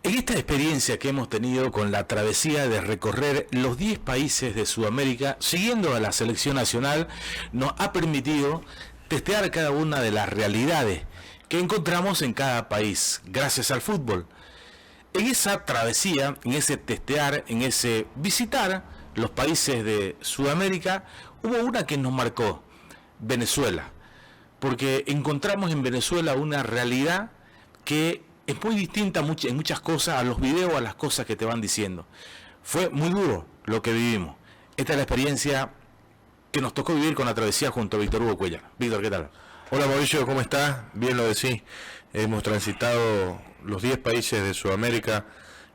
En esta experiencia que hemos tenido con la travesía de recorrer los 10 países de Sudamérica, siguiendo a la selección nacional, nos ha permitido testear cada una de las realidades que encontramos en cada país, gracias al fútbol. En esa travesía, en ese testear, en ese visitar los países de Sudamérica, hubo una que nos marcó, Venezuela, porque encontramos en Venezuela una realidad que es muy distinta en muchas cosas a los videos, a las cosas que te van diciendo. Fue muy duro lo que vivimos. Esta es la experiencia que nos tocó vivir con la travesía junto a Víctor Hugo Cuellar. Víctor, ¿qué tal? Hola Mauricio, ¿cómo estás? Bien lo decís. Hemos transitado los 10 países de Sudamérica.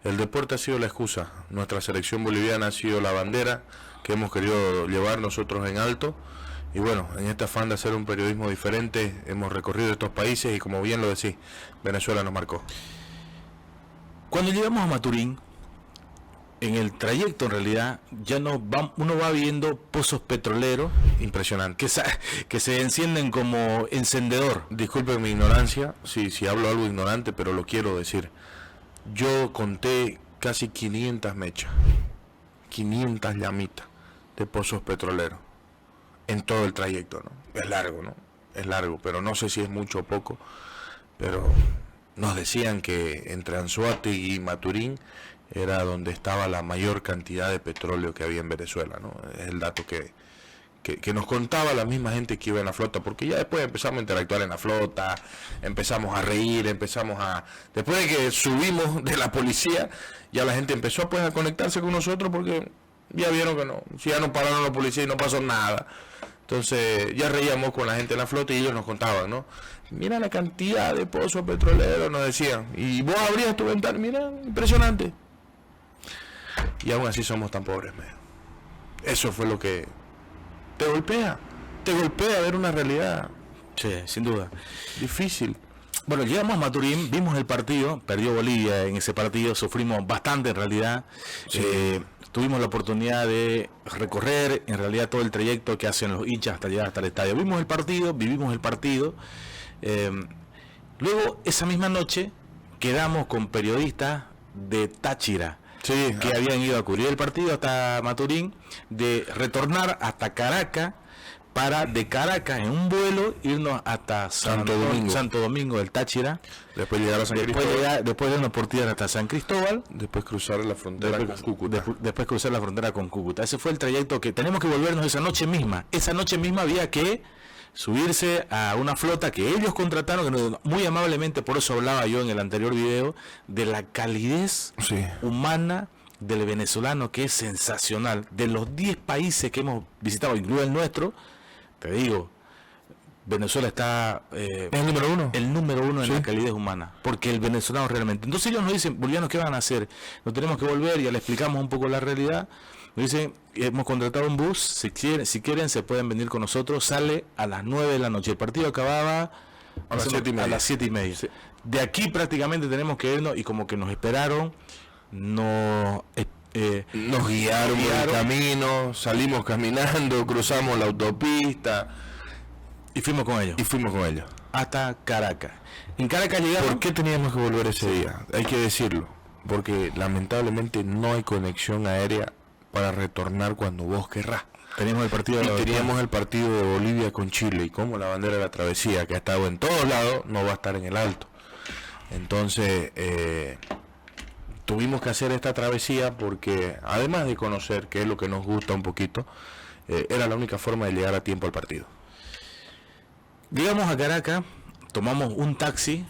El deporte ha sido la excusa. Nuestra selección boliviana ha sido la bandera que hemos querido llevar nosotros en alto. Y bueno, en este afán de hacer un periodismo diferente, hemos recorrido estos países y como bien lo decís, Venezuela nos marcó. Cuando llegamos a Maturín, en el trayecto en realidad, ya uno va viendo pozos petroleros Impresionante. que se encienden como encendedor. Disculpen mi ignorancia, si hablo algo ignorante, pero lo quiero decir. Yo conté casi 500 mechas, 500 llamitas de pozos petroleros en todo el trayecto, ¿no? Es largo, ¿no? Es largo, pero no sé si es mucho o poco, pero nos decían que entre Anzoátegui y Maturín era donde estaba la mayor cantidad de petróleo que había en Venezuela, ¿no? Es el dato que nos contaba la misma gente que iba en la flota, porque ya después empezamos a interactuar en la flota, empezamos a reír, después de que subimos de la policía, ya la gente empezó pues a conectarse con nosotros porque ya vieron que no, si ya nos pararon los policías y no pasó nada. Entonces ya reíamos con la gente en la flota y ellos nos contaban, ¿no? Mira la cantidad de pozos petroleros, nos decían. Y vos abrías tu ventana, mira, impresionante. Y aún así somos tan pobres, medio. Eso fue lo que te golpea ver una realidad. Sí, sin duda. Difícil. Bueno, llegamos a Maturín, vimos el partido, perdió Bolivia en ese partido, sufrimos bastante en realidad. Sí. Tuvimos la oportunidad de recorrer en realidad todo el trayecto que hacen los hinchas hasta llegar hasta el estadio. Vimos el partido, vivimos el partido. Luego, esa misma noche, quedamos con periodistas de Táchira, sí, que habían ido a cubrir el partido hasta Maturín, de retornar hasta Caracas, para de Caracas en un vuelo irnos hasta Santo Domingo del Táchira, después llegar a San Cristóbal, después de una oportunidad hasta San Cristóbal, después cruzar la frontera con Cúcuta, después cruzar la frontera con Cúcuta. Ese fue el trayecto que tenemos que volvernos esa noche misma había que subirse a una flota que ellos contrataron, que muy amablemente, por eso hablaba yo en el anterior video de la calidez humana del venezolano, que es sensacional. De los 10 países que hemos visitado, incluido el nuestro, te digo, Venezuela está ¿es el número uno? En la calidez humana, porque el venezolano realmente. Entonces ellos nos dicen, bolivianos, ¿qué van a hacer? Nos tenemos que volver, ya le explicamos un poco la realidad. Nos dicen, hemos contratado un bus, si quieren se pueden venir con nosotros, sale a las 9 de la noche, el partido acababa a las 7:30. Sí. De aquí prácticamente tenemos que irnos, y como que nos esperaron, nos guiaron por el camino, salimos caminando, cruzamos la autopista y fuimos con ellos hasta Caracas. En Caracas llegamos. ¿Por qué teníamos que volver ese día? Hay que decirlo, porque lamentablemente no hay conexión aérea para retornar cuando vos querrás. Teníamos el partido de Bolivia con Chile, y como la bandera de la travesía, que ha estado en todos lados, no va a estar en el alto. Entonces tuvimos que hacer esta travesía porque, además de conocer, que es lo que nos gusta un poquito, era la única forma de llegar a tiempo al partido. Llegamos a Caracas, tomamos un taxi,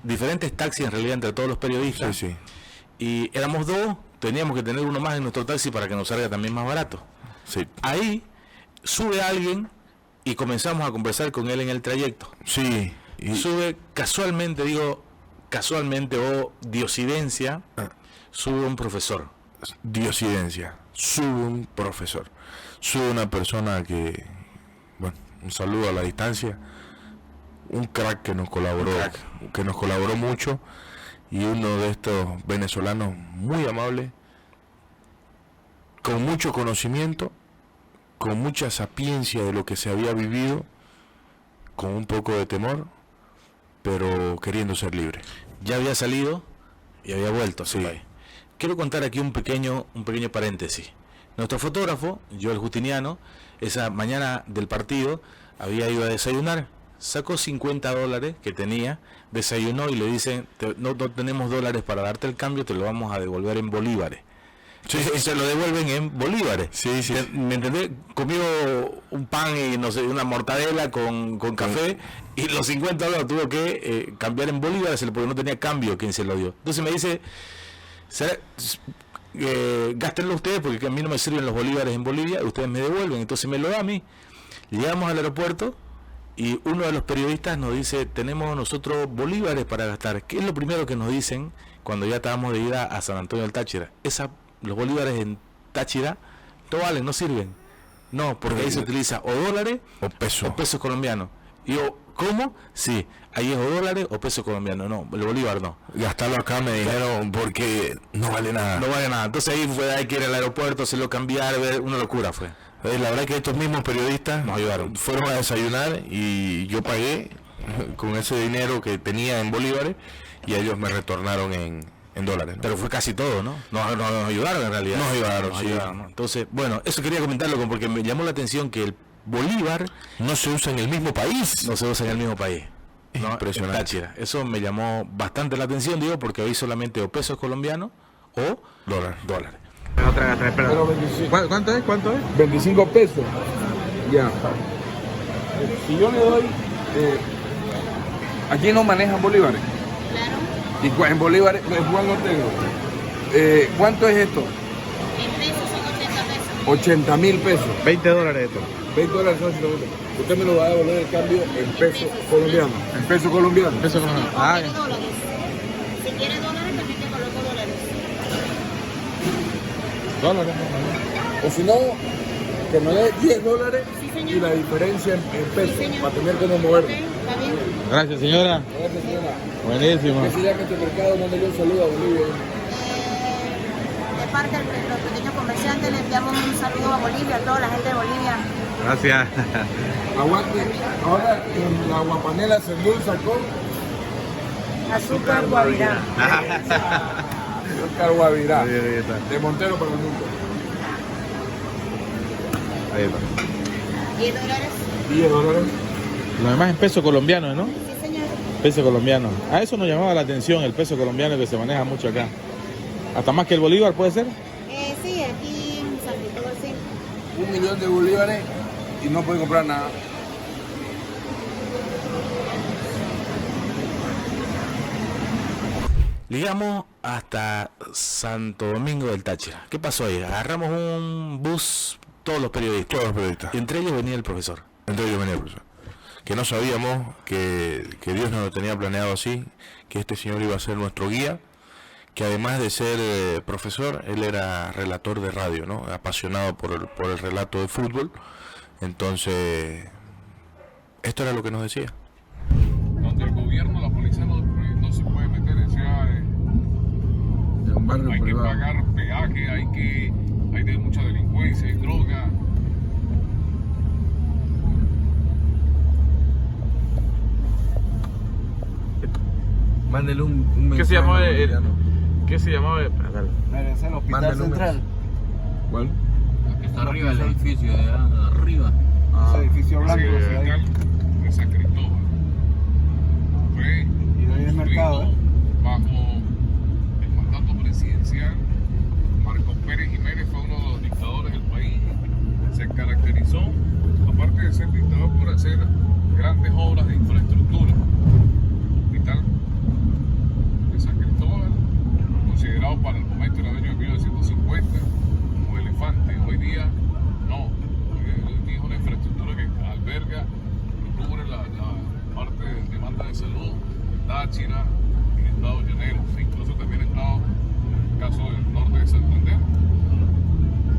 diferentes taxis en realidad entre todos los periodistas, sí. Y éramos 2, teníamos que tener uno más en nuestro taxi para que nos salga también más barato. Sí. Ahí sube alguien y comenzamos a conversar con él en el trayecto. Sí. Sube casualmente o diosidencia, sube un profesor. Sube una persona que, bueno, un saludo a la distancia, un crack que nos colaboró mucho, y uno de estos venezolanos muy amable, con mucho conocimiento, con mucha sapiencia de lo que se había vivido, con un poco de temor, pero queriendo ser libre. Ya había salido Y había vuelto a su país. Quiero contar aquí un pequeño paréntesis. Nuestro fotógrafo, Joel Justiniano, esa mañana del partido había ido a desayunar, sacó $50 que tenía, desayunó y le dicen, no tenemos dólares para darte el cambio, te lo vamos a devolver en bolívares. Y se lo devuelven en bolívares. Sí. ¿Me entendés? Comió un pan y no sé, una mortadela con café y los $50 tuvo que cambiar en bolívares porque no tenía cambio quien se lo dio. Entonces me dice, gástenlo ustedes porque a mí no me sirven los bolívares en Bolivia, ustedes me devuelven, entonces me lo da a mí. Llegamos al aeropuerto y uno de los periodistas nos dice, tenemos nosotros bolívares para gastar. ¿Qué es lo primero que nos dicen cuando ya estábamos de ida a San Antonio del Táchira? Los bolívares en Táchira no valen, no sirven. No, porque ahí se utiliza o dólares o pesos colombianos. Y yo, ¿cómo? Sí, ahí es o dólares o pesos colombianos. No, el bolívar no. Gastarlo acá me dijeron porque no vale nada. No vale nada. Entonces hay que ir al aeropuerto, hacerlo cambiar, una locura fue. La verdad que estos mismos periodistas nos ayudaron. Fueron a desayunar y yo pagué con ese dinero que tenía en bolívares y ellos me retornaron en dólares, ¿no? Pero fue casi todo, ¿no? Nos ayudaron en realidad. Nos ayudaron, ¿no? Entonces, bueno, eso quería comentarlo porque me llamó la atención que el bolívar no se usa en el mismo país. No se usa en el mismo país. ¿No? Impresionante. Táchira. Eso me llamó bastante la atención, digo, porque hoy solamente o pesos colombianos o dólares. ¿Cuánto es? 25 pesos. Ya. Si yo le doy... aquí no manejan bolívares. Claro. Y en bolívares, Juan Ortega, ¿cuánto es esto? En pesos son 80 pesos. 80.000 pesos. $20 esto. $20 son 80. Usted me lo va a devolver el cambio en pesos colombianos. En pesos colombianos. Pesos colombianos. Ah, ¿Quiere dólares? Si quiere dólares, también te coloco dólares. $. O si no, que me dé $10 Sí, señor. y la diferencia en pesos, Sí, señor. para tener como mover. Ok, está bien. Gracias, señora. Gracias, señora. Buenísimo. Que se llama este mercado, mándale un saludo a Bolivia. De parte de los pequeños comerciantes, le enviamos un saludo a Bolivia, a toda la gente de Bolivia. Gracias. Aguante. Ahora en la guapanela se endulza con Azúcar Guavirá. azúcar guavirá. Ahí está. De Montero para el mundo. Ahí está. $10. $10. Lo demás en peso colombiano, ¿no? Sí, señor. Peso colombiano. A eso nos llamaba la atención, el peso colombiano que se maneja mucho acá. Hasta más que el bolívar, ¿puede ser? Sí, aquí en San Cristóbal, sí. 1 millón de bolívares y no puede comprar nada. Llegamos hasta Santo Domingo del Táchira. ¿Qué pasó ahí? Agarramos un bus, todos los periodistas. Y entre ellos venía el profesor. Que no sabíamos que Dios nos lo tenía planeado así, que este señor iba a ser nuestro guía, que además de ser profesor, él era relator de radio, ¿no? Apasionado por el relato de fútbol. Entonces, esto era lo que nos decía. Donde el gobierno, la policía no se puede meter en ciudades. De un barrio Hay que privado. pagar peaje, hay de mucha delincuencia, hay droga. Mándele un mensaje. ¿Qué se llamaba al boliviano. ¿Qué se llamaba? Mándele un mensaje. ¿Cuál? Está arriba el edificio, de arriba. Ese edificio blanco. Hacia sí, ahí. el de San Cristóbal. Fue Y de ahí el mercado, construido bajo el mandato presidencial. Marcos Pérez Jiménez fue uno de los dictadores del país. Se caracterizó, aparte de ser dictador, por hacer grandes obras de infraestructura. Hospital de San Cristóbal, considerado para el momento en el año 1950 como elefante. Hoy día no, hoy día es una infraestructura que alberga y cubre la parte de demanda de salud, Táchira, en Estados Unidos, incluso también Estado, en el caso del norte de Santander,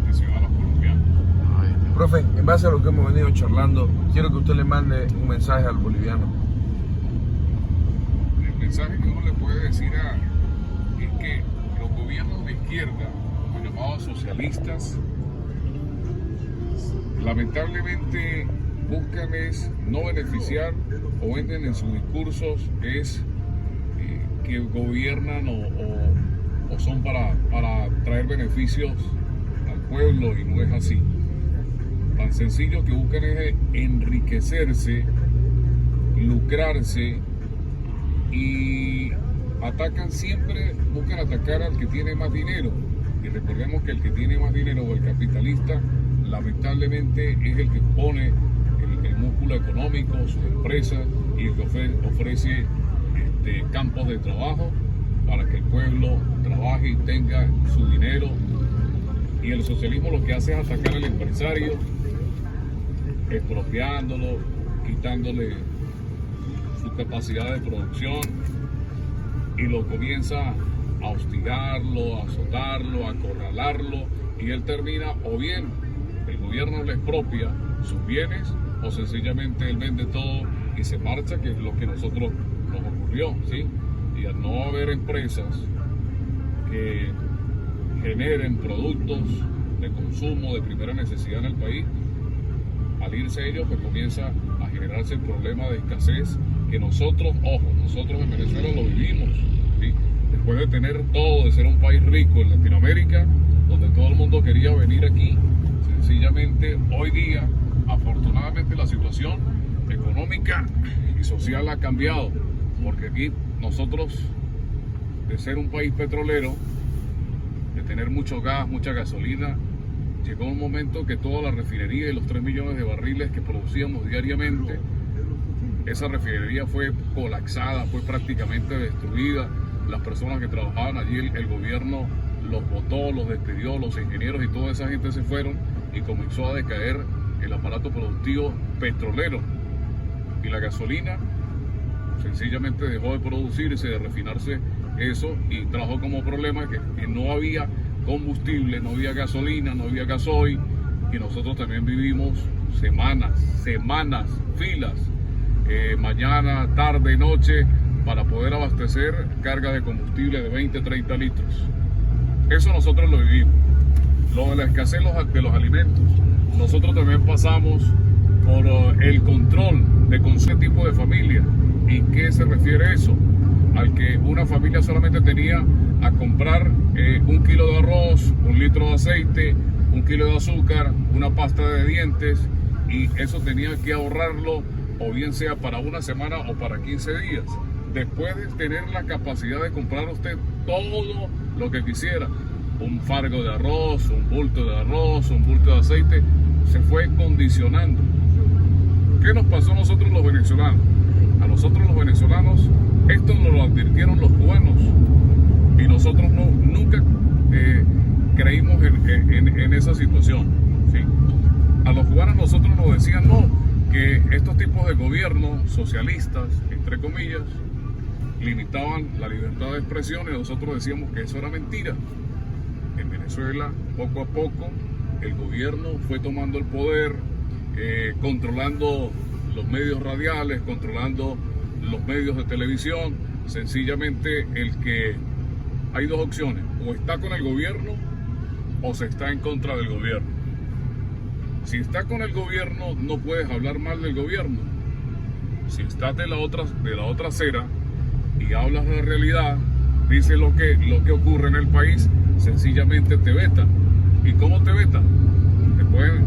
de ciudadanos colombianos. Profe, en base a lo que hemos venido charlando, quiero que usted le mande un mensaje al boliviano. El mensaje que uno le puede decir es que los gobiernos de izquierda, los llamados socialistas, lamentablemente buscan es no beneficiar o venden en sus discursos es que gobiernan o son para traer beneficios al pueblo, y no es así. Tan sencillo que buscan es enriquecerse, lucrarse, y buscan atacar al que tiene más dinero. Y recordemos que el que tiene más dinero, o el capitalista, lamentablemente es el que pone el músculo económico, sus empresas, y el que ofrece campos de trabajo para que el pueblo trabaje y tenga su dinero. Y el socialismo lo que hace es atacar al empresario, expropiándolo, quitándole su capacidad de producción, y lo comienza a hostigarlo, a azotarlo, a acorralarlo, y él termina, o bien el gobierno le expropia sus bienes, o sencillamente él vende todo y se marcha, que es lo que nosotros nos ocurrió, ¿sí? Y al no haber empresas que generen productos de consumo de primera necesidad en el país, al irse ellos, pues comienza a generarse el problema de escasez que nosotros en Venezuela lo vivimos, ¿sí? Después de tener todo, de ser un país rico en Latinoamérica, donde todo el mundo quería venir aquí, sencillamente hoy día, afortunadamente, la situación económica y social ha cambiado, porque aquí nosotros, de ser un país petrolero, de tener mucho gas, mucha gasolina, llegó un momento que toda la refinería y los 3 millones de barriles que producíamos diariamente, esa refinería fue colapsada, fue prácticamente destruida. Las personas que trabajaban allí, el gobierno los botó, los despidió, los ingenieros y toda esa gente se fueron, y comenzó a decaer el aparato productivo petrolero. Y la gasolina sencillamente dejó de producirse, de refinarse eso, y trajo como problema que no había combustible, no había gasolina, no había gasoil, y nosotros también vivimos semanas, filas, mañana, tarde, noche, para poder abastecer cargas de combustible de 20, 30 litros. Eso nosotros lo vivimos. Lo de la escasez de los alimentos, nosotros también pasamos por el control de con qué tipo de familia. ¿Y qué se refiere eso? Al que una familia solamente tenía a comprar 1 kilo de arroz, 1 litro de aceite, 1 kilo de azúcar, una pasta de dientes, y eso tenía que ahorrarlo, o bien sea para una semana o para 15 días. Después de tener la capacidad de comprar usted todo lo que quisiera, un fargo de arroz, un bulto de arroz, un bulto de aceite, se fue condicionando. ¿Qué nos pasó a nosotros los venezolanos? A nosotros los venezolanos, esto nos lo advirtieron los cubanos, y nosotros nunca creímos en esa situación, ¿sí? A los cubanos nosotros nos decían que estos tipos de gobiernos socialistas, entre comillas, limitaban la libertad de expresión, y nosotros decíamos que eso era mentira. En Venezuela, poco a poco, el gobierno fue tomando el poder, controlando los medios radiales, controlando los medios de televisión. Sencillamente hay dos opciones: o está con el gobierno o se está en contra del gobierno. Si está con el gobierno, no puedes hablar mal del gobierno. Si estás de la otra acera y hablas de la realidad, dices lo que ocurre en el país, sencillamente te vetan. ¿Y cómo te vetan? Te pueden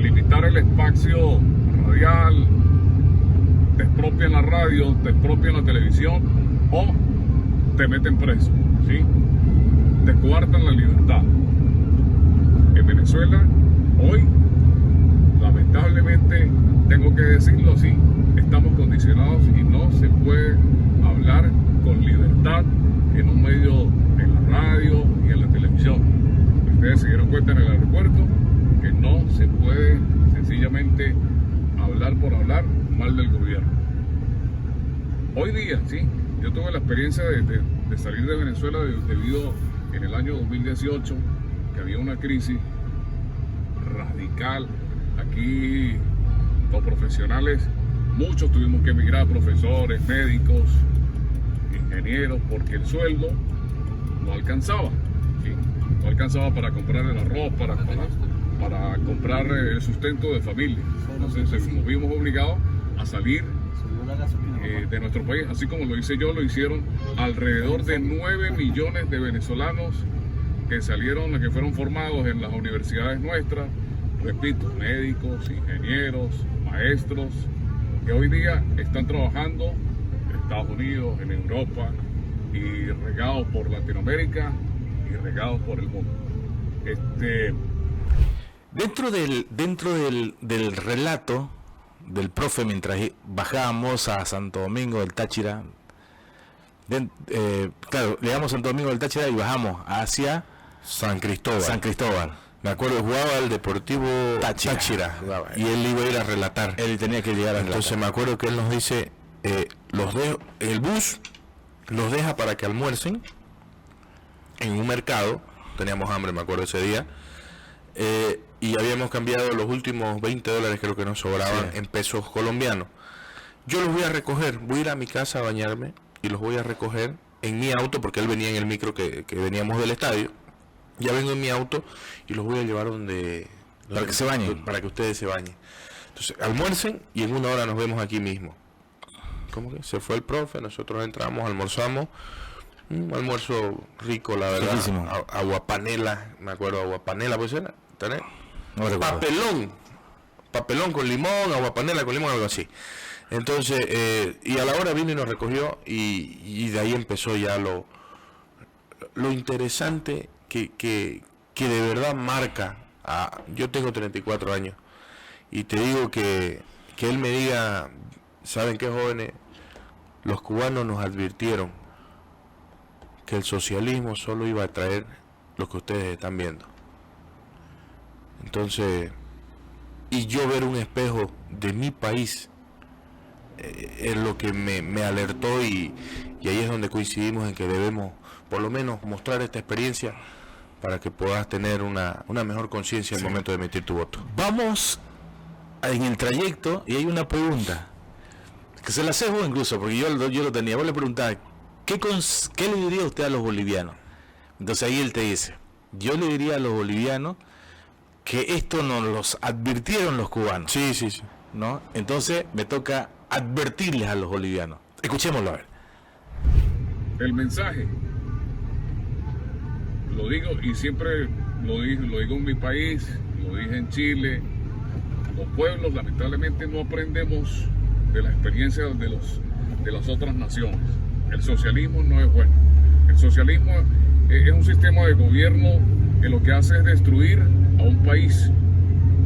limitar el espacio radial, te expropian la radio, te expropian la televisión, o te meten preso, ¿sí? Te coartan la libertad. En Venezuela, hoy, lamentablemente, tengo que decirlo así, estamos condicionados y no se puede hablar con libertad en un medio, en la radio y en la televisión. Ustedes se dieron cuenta en el aeropuerto que no se puede sencillamente hablar por hablar mal del gobierno. Hoy día, sí, yo tuve la experiencia de salir de Venezuela debido en el año 2018, que había una crisis radical. Aquí los profesionales, muchos tuvimos que emigrar, profesores, médicos, ingenieros, porque el sueldo no alcanzaba, ¿sí? No alcanzaba para comprar el arroz, para comprar el sustento de familia. Entonces nos vimos obligados a salir de nuestro país, así como lo hice yo, lo hicieron alrededor de 9 millones de venezolanos que salieron, que fueron formados en las universidades nuestras, repito, médicos, ingenieros, maestros, que hoy día están trabajando en Estados Unidos, en Europa, y regados por Latinoamérica y regados por el mundo. Dentro del relato del profe mientras bajábamos a Santo Domingo del Táchira, claro, llegamos a Santo Domingo del Táchira y bajamos hacia San Cristóbal. Me acuerdo, jugaba el Deportivo Táchira y él iba a ir a relatar. Él tenía que llegar a relatar. Entonces me acuerdo que él nos dice, el bus los deja para que almuercen en un mercado. Teníamos hambre, me acuerdo ese día. Y habíamos cambiado los últimos $20, creo que nos sobraban, en pesos colombianos. Yo los voy a recoger, voy a ir a mi casa a bañarme y los voy a recoger en mi auto, porque él venía en el micro que veníamos del estadio. Ya vengo en mi auto y los voy a llevar donde para que se bañen. Para que ustedes se bañen. Entonces, almuercen y en 1 hora nos vemos aquí mismo. ¿Cómo que? Se fue el profe, nosotros entramos, almorzamos. Un almuerzo rico, la verdad. Aguapanela, me acuerdo, aguapanela, pues era. ¿Tenés? No Papelón con limón, aguapanela con limón, algo así. Entonces, y a la hora vino y nos recogió y de ahí empezó ya lo interesante que de verdad marca. Yo tengo 34 años y te digo que él me diga, ¿saben qué, jóvenes? Los cubanos nos advirtieron que el socialismo solo iba a traer lo que ustedes están viendo. Entonces, y yo ver un espejo de mi país es lo que me alertó y ahí es donde coincidimos en que debemos por lo menos mostrar esta experiencia para que puedas tener una mejor conciencia al momento de emitir tu voto. Vamos en el trayecto y hay una pregunta que se la haces vos incluso, porque yo lo tenía. Vos le preguntás, ¿qué le diría usted a los bolivianos? Entonces ahí él te dice, yo le diría a los bolivianos que esto nos los advirtieron los cubanos. Sí. ¿No? Entonces me toca advertirles a los bolivianos. Escuchémoslo a ver. El mensaje, lo digo y siempre lo digo en mi país, lo dije en Chile, los pueblos lamentablemente no aprendemos de la experiencia de las otras naciones. El socialismo no es bueno. El socialismo es un sistema de gobierno que lo que hace es destruir a un país,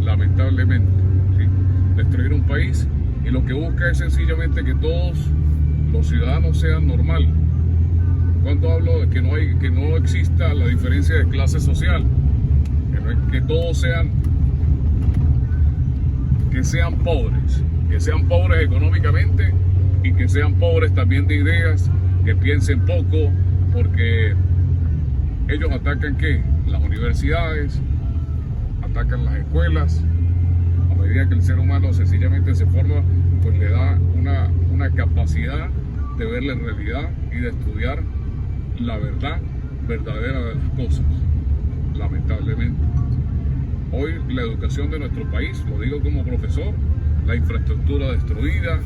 lamentablemente, ¿sí? Destruir un país, y lo que busca es sencillamente que todos los ciudadanos sean normales. Cuando hablo de que no exista la diferencia de clase social, que todos sean pobres económicamente y que sean pobres también de ideas, que piensen poco, porque ellos atacan ¿qué? Las universidades, atacan las escuelas. A medida que el ser humano sencillamente se forma, pues le da una capacidad de ver la realidad y de estudiar la verdad verdadera de las cosas, lamentablemente. Hoy la educación de nuestro país, lo digo como profesor, la infraestructura destruida,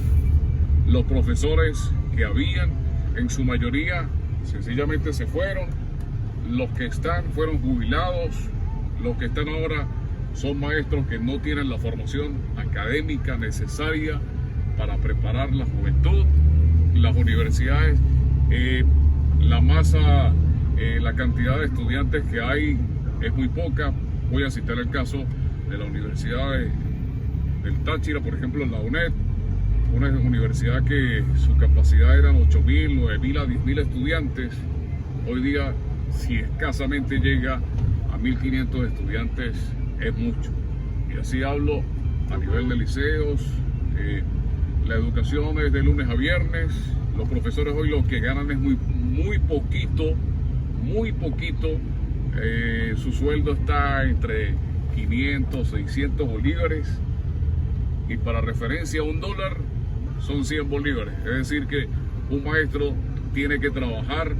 los profesores que habían, en su mayoría sencillamente se fueron, los que están fueron jubilados, los que están ahora son maestros que no tienen la formación académica necesaria para preparar la juventud. Las universidades, la cantidad de estudiantes que hay es muy poca. Voy a citar el caso de la Universidad del Táchira, por ejemplo, la UNED, una universidad que su capacidad eran 8.000, 9.000 a 10.000 estudiantes. Hoy día, si escasamente llega a 1.500 estudiantes, es mucho. Y así hablo a nivel de liceos. La educación es de lunes a viernes. Los profesores hoy lo que ganan es muy poquito. Su sueldo está entre 500, 600 bolívares. Y para referencia, $1 son 100 bolívares. Es decir que un maestro tiene que trabajar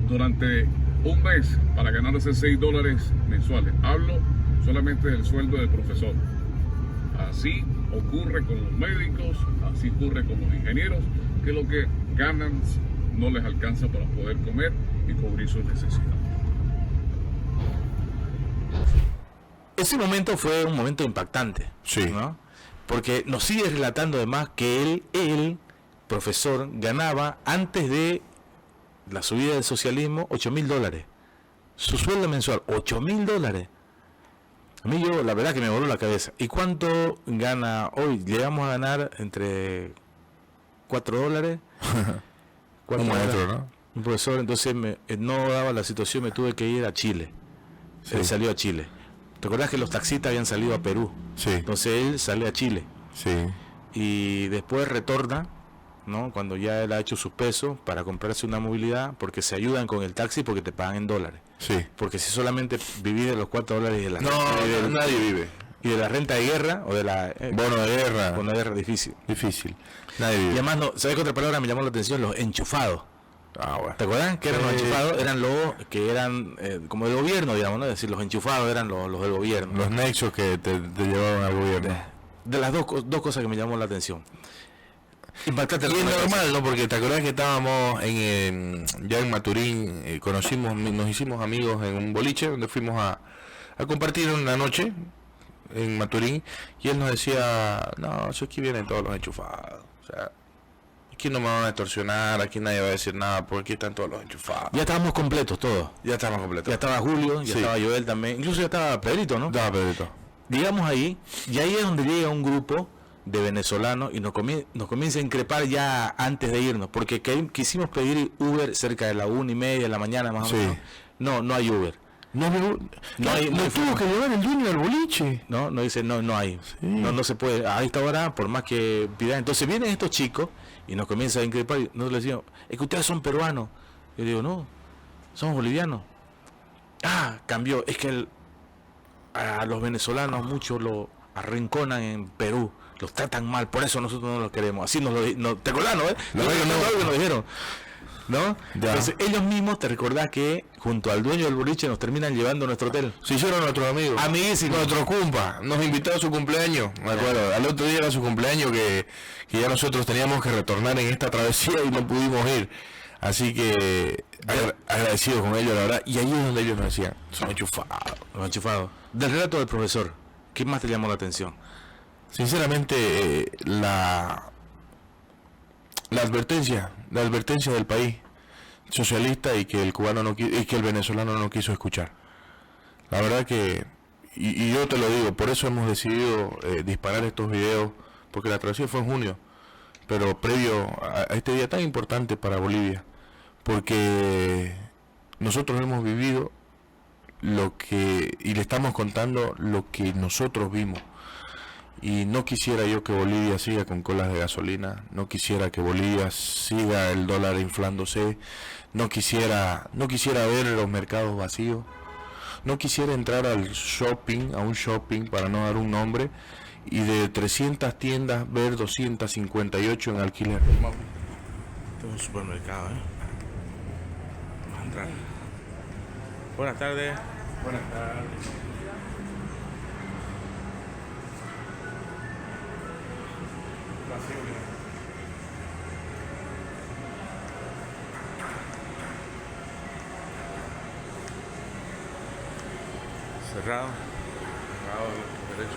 durante un mes para ganarse $6 mensuales. Hablo solamente del sueldo del profesor. Así ocurre con los médicos, así ocurre con los ingenieros, que lo que ganan no les alcanza para poder comer y cubrir sus necesidades. Ese momento fue un momento impactante, Sí. ¿no? Porque nos sigue relatando además que él, profesor, ganaba antes de la subida del socialismo $8.000. Su sueldo mensual, $8.000. A mí la verdad que me voló la cabeza. ¿Y cuánto gana hoy? Llegamos a ganar entre $4. Un maestro, ¿no? Un profesor, entonces no daba la situación, me tuve que ir a Chile. Sí. Él salió a Chile. ¿Te acordás que los taxistas habían salido a Perú? Sí, Entonces él sale a Chile sí, y después retorna, ¿no? Cuando ya él ha hecho sus pesos para comprarse una movilidad, porque se ayudan con el taxi porque te pagan en dólares. sí. Porque si solamente vivís de los $4 y de la No, nadie vive. y de la renta de guerra o de la Bono de guerra, bono de guerra difícil. difícil. Nadie Y vive. además, no, ¿sabes qué otra palabra me llamó la atención? Los enchufados. Ah, bueno. ¿Te acuerdas? Que eran los Sí. enchufados, eran los que eran como del gobierno, digamos, ¿no? Es decir, los enchufados eran los del gobierno. Los nexos que te llevaban al gobierno. De las dos cosas que me llamó la atención. Impactante. Y es normal, ¿no? Porque te acordás que estábamos ya en Maturín, nos hicimos amigos en un boliche donde fuimos a compartir una noche en Maturín, y él nos decía, no, eso aquí vienen todos los enchufados. O sea, aquí no me van a extorsionar, aquí nadie va a decir nada, porque aquí están todos los enchufados. Ya estábamos completos todos. Ya estamos completos. Ya estaba Julio, ya Sí. estaba Joel también. Incluso ya estaba Pedrito, ¿no? Da, Pedrito. Llegamos ahí, y ahí es donde llega un grupo de venezolanos y nos comienza a increpar ya antes de irnos, porque quisimos pedir Uber cerca de la 1:30 de la mañana más o Sí. menos. No hay Uber. No hay- no hay tuvo que llevar el dueño del boliche. No dice, no hay. Sí. No se puede. A esta hora, por más que pidan. Entonces vienen estos chicos y nos comienzan a increpar. Y nosotros les decimos, es que ustedes son peruanos. Yo digo, no, somos bolivianos. Ah, cambió. Es que a los venezolanos muchos lo arrinconan en Perú. Los tratan mal, por eso nosotros no los queremos. Así nos lo ¿te acordás, no? Lo que Nos dijeron. ¿No? Ya. Entonces ellos mismos, te recordás que junto al dueño del boliche nos terminan llevando a nuestro hotel. Se hicieron nuestros amigos. Amiguísimos. Nuestro cumpa. Nos invitó a su cumpleaños. Me acuerdo. Al otro día era su cumpleaños que ya nosotros teníamos que retornar en esta travesía y no pudimos ir. Así que agradecidos con ellos, la verdad. Y ahí es donde ellos nos decían, son enchufados. Los enchufados. Del relato del profesor, ¿qué más te llamó la atención? Sinceramente, la advertencia del país socialista, y que el cubano y que el venezolano no quiso escuchar. La verdad que, y yo te lo digo, por eso hemos decidido disparar estos videos, porque la travesía fue en junio, pero previo a este día tan importante para Bolivia, porque nosotros hemos vivido y le estamos contando lo que nosotros vimos. Y no quisiera yo que Bolivia siga con colas de gasolina, no quisiera que Bolivia siga el dólar inflándose, no quisiera ver los mercados vacíos, no quisiera entrar a un shopping para no dar un nombre, y de 300 tiendas ver 258 en alquiler. Este es un supermercado, ¿eh? Vamos a entrar. Buenas tardes. Buenas tardes. Cerrado. Cerrado, derecho.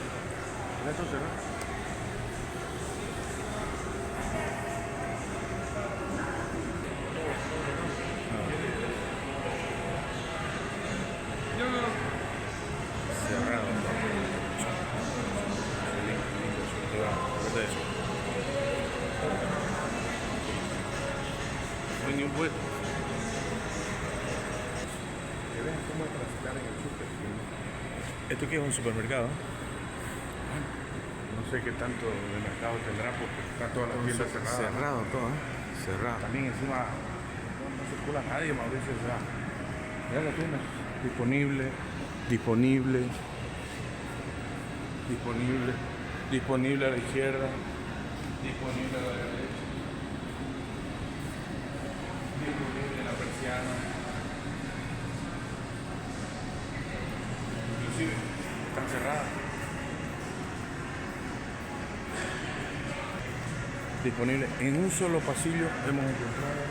¿Derecho cerrado? Cerrado. No hay ni un vuelo. Que vean cómo transitar en el súper. ¿Esto qué es un supermercado? No sé qué tanto de mercado tendrá porque están todas las tiendas cerradas. Cerrado todo, ¿eh? Cerrado. También encima no circula nadie, Mauricio. O sea, mira la tienda. Disponible a la izquierda. Disponible a la derecha. Disponible en la persiana. Inclusive están cerradas. disponibles. En un solo pasillo hemos encontrado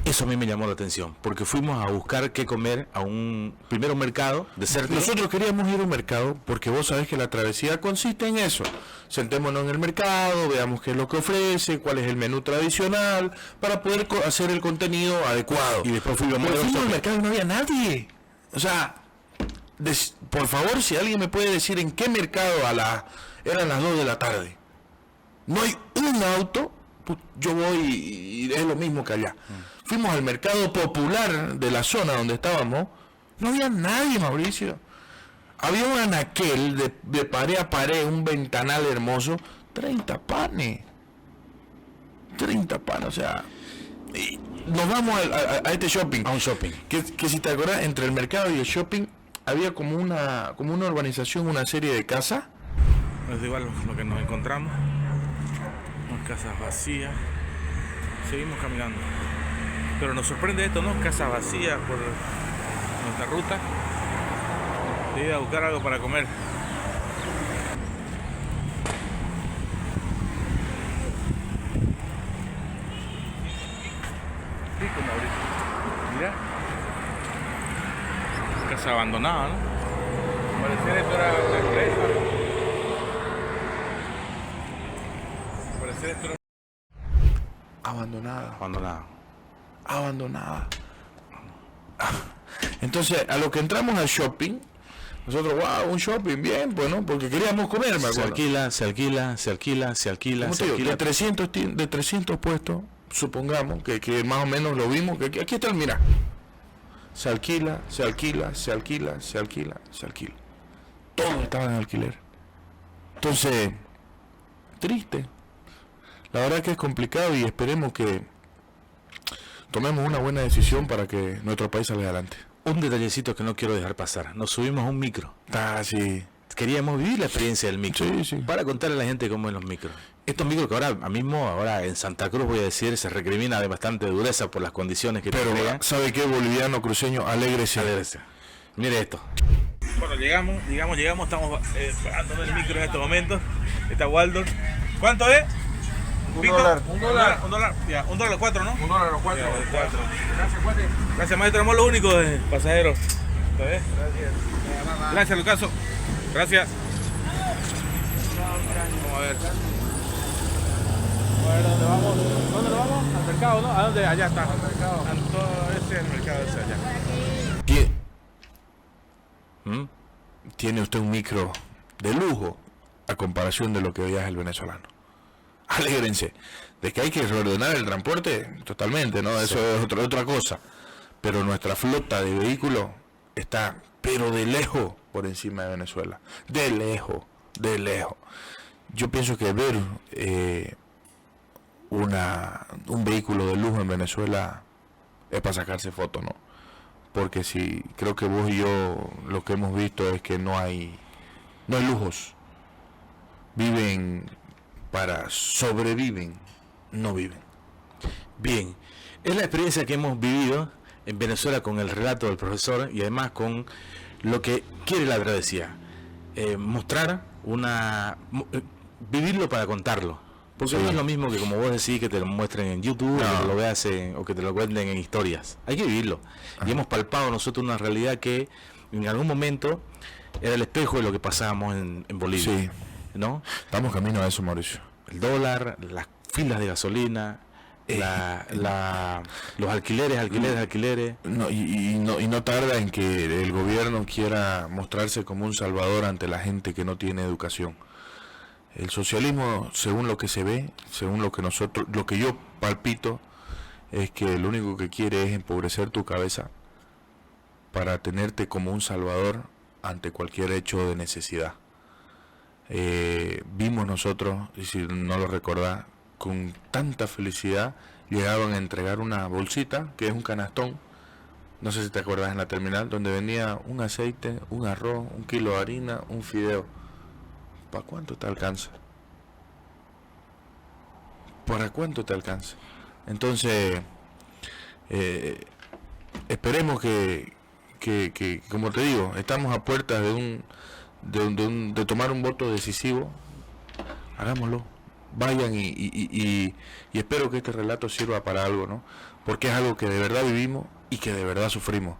Eso a mí me llamó la atención, porque fuimos a buscar qué comer a primero un mercado desértico. Nosotros queríamos ir a un mercado porque vos sabés que la travesía consiste en eso. Sentémonos en el mercado, veamos qué es lo que ofrece, cuál es el menú tradicional, para poder hacer el contenido adecuado. Y después fuimos al mercado y no había nadie. O sea, por favor, si alguien me puede decir en qué mercado eran las 2 de la tarde. No hay un auto, pues yo voy y es lo mismo que allá. Fuimos al mercado popular de la zona donde estábamos, no había nadie, Mauricio. Había un anaquel de pared a pared, un ventanal hermoso, 30 panes. 30 panes, o sea... Y nos vamos a este shopping. A un shopping. Que si te acuerdas, entre el mercado y el shopping había como una urbanización, una serie de casas. Es igual lo que nos encontramos. Unas casas vacías. Seguimos caminando. Pero nos sorprende esto, ¿no? Casas vacías por nuestra ruta. De ir a buscar algo para comer. Rico, Mauricio. Mira. Casa abandonada, ¿no? Pareciera esto era una empresa. Pareciera esto era... Abandonada. Entonces, a lo que entramos al shopping, nosotros, wow, un shopping, bien, pues, ¿no? Porque queríamos comer, me acuerdo. Se alquila. De 300 puestos, supongamos, que más o menos lo vimos, que aquí está el mira. Se alquila. Todo estaba en alquiler. Entonces, triste. La verdad que es complicado y esperemos que tomemos una buena decisión para que nuestro país salga adelante. Un detallecito que no quiero dejar pasar. Nos subimos a un micro. Sí. Queríamos vivir la experiencia del micro. Sí. Para contarle a la gente cómo es los micros. Estos micros que ahora en Santa Cruz, voy a decir, se recrimina de bastante dureza por las condiciones que Pero, entregan. ¿sabe qué, boliviano, cruceño? Alégrese. Mire esto. Bueno, llegamos, estamos pagando el micro en estos momentos. Está Waldo. ¿Cuánto es? $1. $1. Ya, $1 4, ¿no? $1 4. Ya, 4. Gracias, cuate. Gracias, maestro. Somos los únicos pasajeros. ¿Sabes? Gracias, Lucaso. Gracias. Vamos a ver. ¿Dónde vamos? ¿Dónde nos vamos? Al mercado, ¿no? ¿A dónde? Allá está. Al mercado. Ese es el mercado, ese allá. Tiene usted un micro de lujo a comparación de lo que viaja el venezolano. Alégrense. De que hay que reordenar el transporte, totalmente, ¿no? Eso es otra cosa. Pero nuestra flota de vehículos está, pero de lejos, por encima de Venezuela. De lejos. Yo pienso que ver un vehículo de lujo en Venezuela es para sacarse fotos, ¿no? Porque si creo que vos y yo lo que hemos visto es que no hay lujos. Sobreviven, no viven. Bien, es la experiencia que hemos vivido en Venezuela con el relato del profesor y además con lo que quiere la travesía. Vivirlo para contarlo. Porque no es lo mismo que, como vos decís, que te lo muestren en YouTube, que te lo veas o que te lo cuenten en historias. Hay que vivirlo. Y hemos palpado nosotros una realidad que en algún momento era el espejo de lo que pasábamos en Bolivia. Sí. ¿No? Estamos camino a eso, Mauricio. El dólar, las filas de gasolina, los alquileres. No tarda en que el gobierno quiera mostrarse como un salvador ante la gente que no tiene educación. El socialismo, según lo que se ve, según lo que yo palpito, es que lo único que quiere es empobrecer tu cabeza para tenerte como un salvador ante cualquier hecho de necesidad. Vimos nosotros, y si no lo recordás, con tanta felicidad llegaban a entregar una bolsita, que es un canastón, no sé si te acordás, en la terminal, donde venía un aceite, un arroz, 1 kilo de harina, un fideo. ¿Para cuánto te alcanza? ¿Para cuánto te alcanza? Entonces, esperemos que, como te digo, estamos a puertas de tomar un voto decisivo Hagámoslo. Vayan y espero que este relato sirva para algo, ¿no? Porque es algo que de verdad vivimos y que de verdad sufrimos.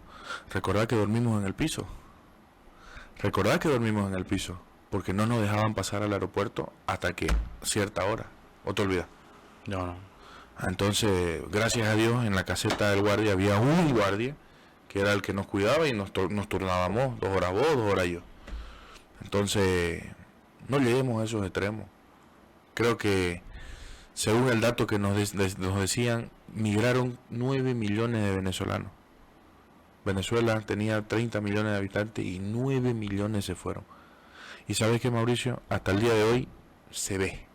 Recordad que dormimos en el piso. Recordad que dormimos en el piso. Porque no nos dejaban pasar al aeropuerto hasta que cierta hora. ¿O te olvidas? No. Entonces, gracias a Dios, en la caseta del guardia había un guardia que era el que nos cuidaba y nos turnábamos 2 horas vos, 2 horas yo. Entonces, no lleguemos a esos extremos. Creo que, según el dato que nos decían, migraron 9 millones de venezolanos. Venezuela tenía 30 millones de habitantes y 9 millones se fueron. Y sabes que, Mauricio, hasta el día de hoy se ve.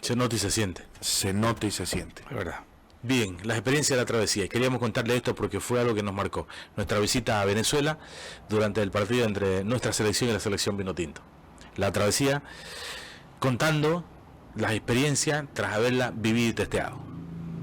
Se nota y se siente. Se nota y se siente. Es verdad. Bien, la experiencia de la travesía. Y queríamos contarle esto porque fue algo que nos marcó. Nuestra visita a Venezuela durante el partido entre nuestra selección y la selección Vinotinto. La travesía contando las experiencias tras haberla vivido y testeado.